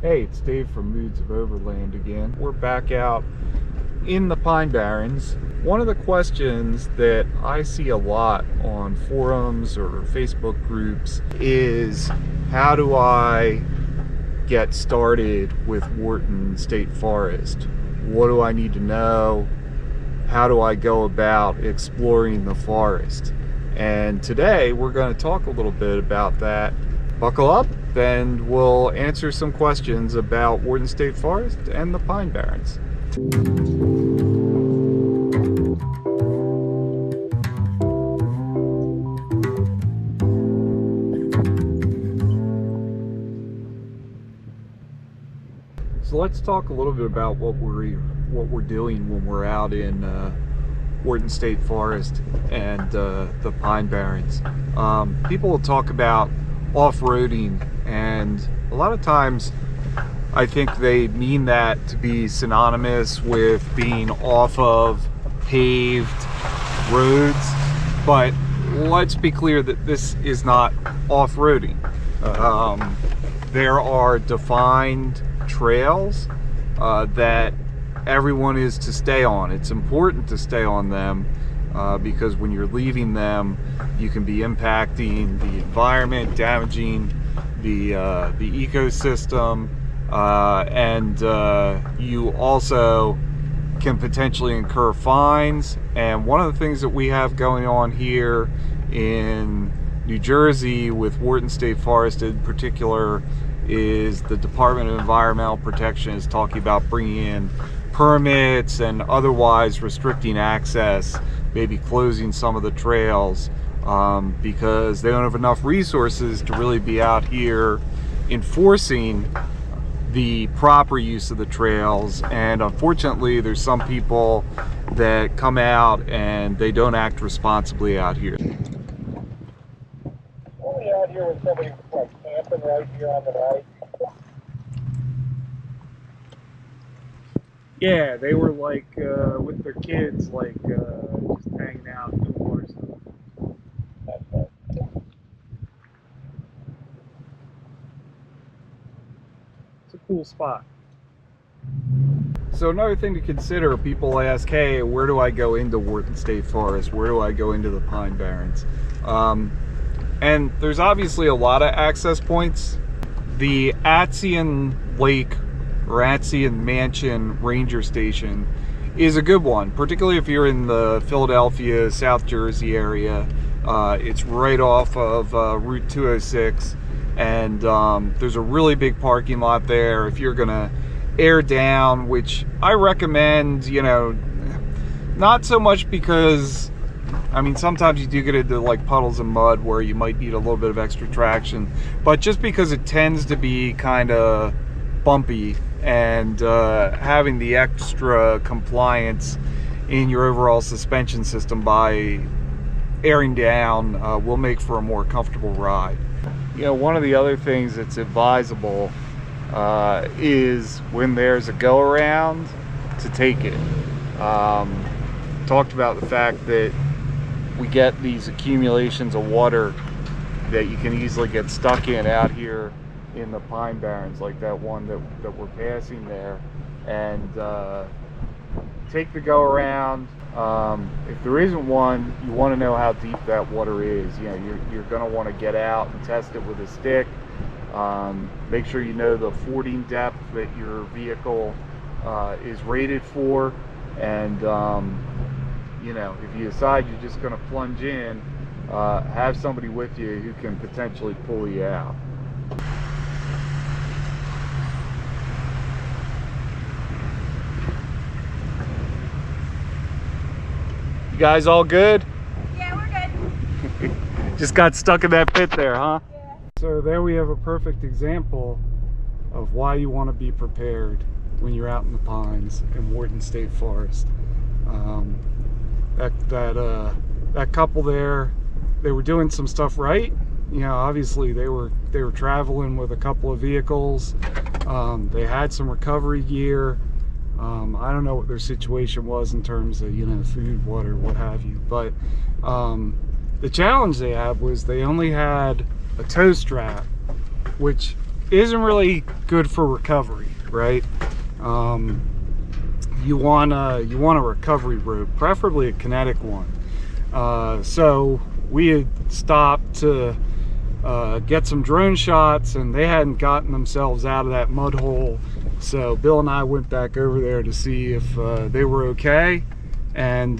Hey, it's Dave from Moods of Overland again. We're back out in the Pine Barrens. One of the questions that I see a lot on forums or Facebook groups is, how do I get started with Wharton State Forest? What do I need to know? How do I go about exploring the forest? And today we're going to talk a little bit about that. Buckle up and we'll answer some questions about Wharton State Forest and the Pine Barrens. So let's talk a little bit about what we're doing when we're out in Wharton State Forest and the Pine Barrens. People will talk about off-roading, and a lot of times I think they mean that to be synonymous with being off of paved roads, but let's be clear that this is not off-roading. There are defined trails that everyone is to stay on. It's important to stay on them because when you're leaving them, you can be impacting the environment, damaging the ecosystem, and you also can potentially incur fines. And one of the things that we have going on here in New Jersey with Wharton State Forest in particular is the Department of Environmental Protection is talking about bringing in permits and otherwise restricting access, maybe closing some of the trails because they don't have enough resources to really be out here enforcing the proper use of the trails. And unfortunately, there's some people that come out and they don't act responsibly out here. Only out here with somebody like camping right here on the right. Yeah, they were like with their kids, like just hanging out doing water stuff. It's a cool spot. So another thing to consider, people ask, hey, where do I go into Wharton State Forest? Where do I go into the Pine Barrens? And there's obviously a lot of access points. The Atzian Lake or Atzian Mansion Ranger Station is a good one, particularly if you're in the Philadelphia, South Jersey area. It's right off of Route 206, and there's a really big parking lot there if you're gonna air down, which I recommend, you know, not so much because, I mean, sometimes you do get into like puddles and mud where you might need a little bit of extra traction, but just because it tends to be kind of bumpy, and having the extra compliance in your overall suspension system by airing down will make for a more comfortable ride. You know, one of the other things that's advisable is when there's a go around to take it. Talked about the fact that we get these accumulations of water that you can easily get stuck in out here in the Pine Barrens, like that one that we're passing there, and take the go around. If there isn't one, you want to know how deep that water is. You know, you're going to want to get out and test it with a stick. Make sure you know the fording depth that your vehicle is rated for, and you know, if you decide you're just going to plunge in, have somebody with you who can potentially pull you out. You guys all good? Yeah, we're good. Just got stuck in that pit there, huh? Yeah. So there we have a perfect example of why you want to be prepared when you're out in the pines in Wharton State Forest. That couple there, they were doing some stuff right. You know, obviously they were traveling with a couple of vehicles. They had some recovery gear. I don't know what their situation was in terms of, you know, food, water, what have you, but the challenge they had was they only had a tow strap, which isn't really good for recovery, right? You want a recovery rope, preferably a kinetic one. So we had stopped to get some drone shots, and they hadn't gotten themselves out of that mud hole. So Bill and I went back over there to see if they were okay, and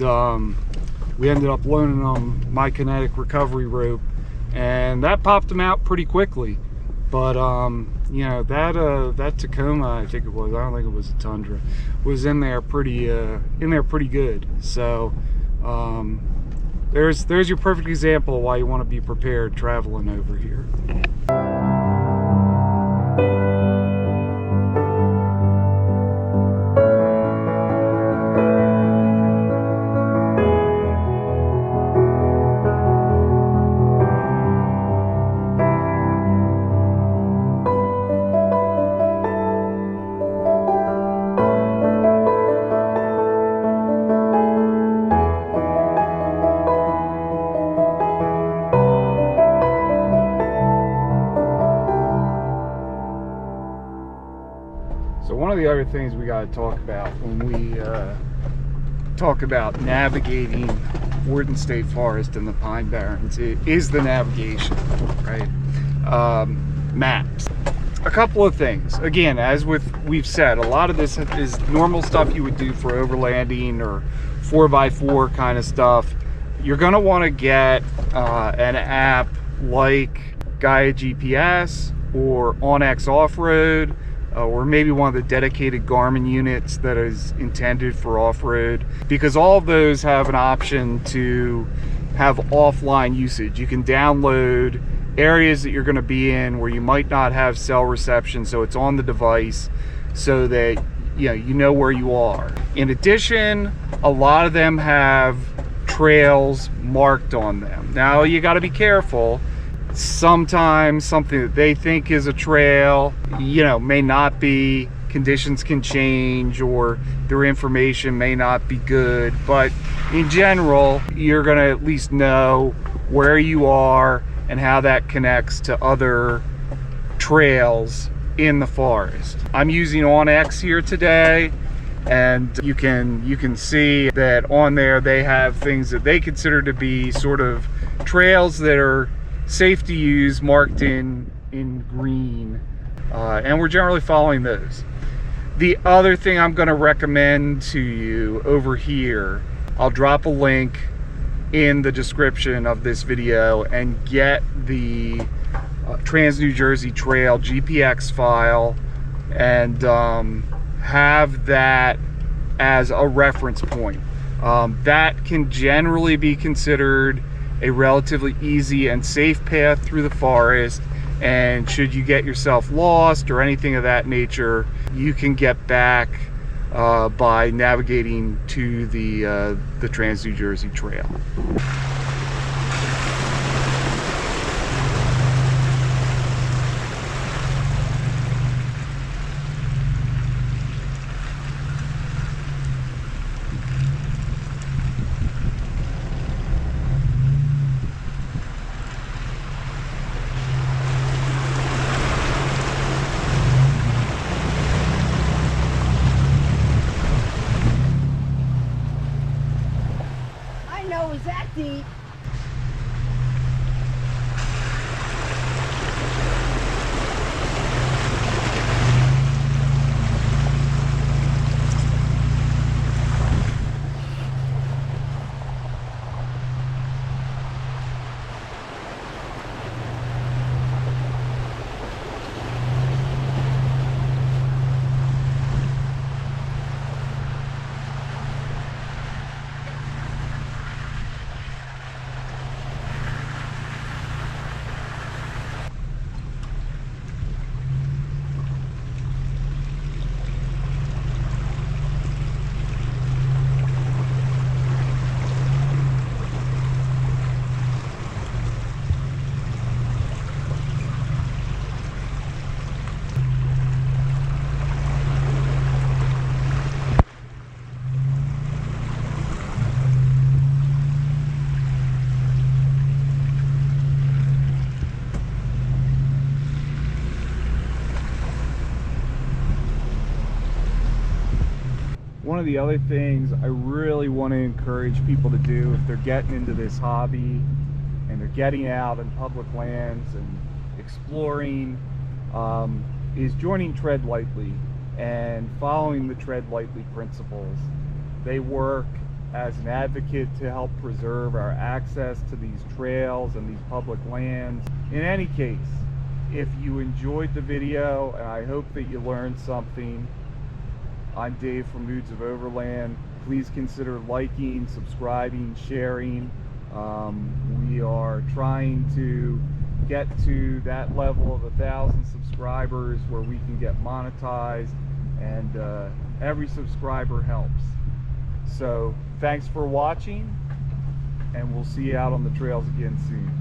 we ended up loaning them my kinetic recovery rope, and that popped them out pretty quickly. But you know, that Tacoma, I think it was, I don't think it was a Tundra, was in there pretty good. So there's your perfect example of why you want to be prepared traveling over here. So one of the other things we got to talk about when we talk about navigating Wharton State Forest and the Pine Barrens is the navigation, right? Maps. A couple of things. Again, as we've said, a lot of this is normal stuff you would do for overlanding or 4x4 kind of stuff. You're going to want to get an app like Gaia GPS or OnX Off-Road, or maybe one of the dedicated Garmin units that is intended for off-road, because all of those have an option to have offline usage. You can download areas that you're going to be in where you might not have cell reception, so it's on the device so that you know where you are. In addition, a lot of them have trails marked on them. Now you got to be careful. Sometimes something that they think is a trail, may not be. Conditions can change, or their information may not be good, but in general, you're going to at least know where you are and how that connects to other trails in the forest. I'm using OnX here today, and you can see that on there they have things that they consider to be sort of trails that are safe to use, marked in green, and we're generally following those. The other thing I'm going to recommend to you over here, I'll drop a link in the description of this video, and get the Trans New Jersey Trail GPX file, and have that as a reference point. That can generally be considered a relatively easy and safe path through the forest, and should you get yourself lost or anything of that nature, you can get back by navigating to the Trans New Jersey Trail. I know, is that deep? one of the other things I really want to encourage people to do if they're getting into this hobby and they're getting out in public lands and exploring, is joining Tread Lightly and following the Tread Lightly principles. They work as an advocate to help preserve our access to these trails and these public lands. In any case, if you enjoyed the video, and I hope that you learned something, I'm Dave from Moods of Overland. Please consider liking, subscribing, sharing. We are trying to get to that level of 1,000 subscribers where we can get monetized, and every subscriber helps. So thanks for watching, and we'll see you out on the trails again soon.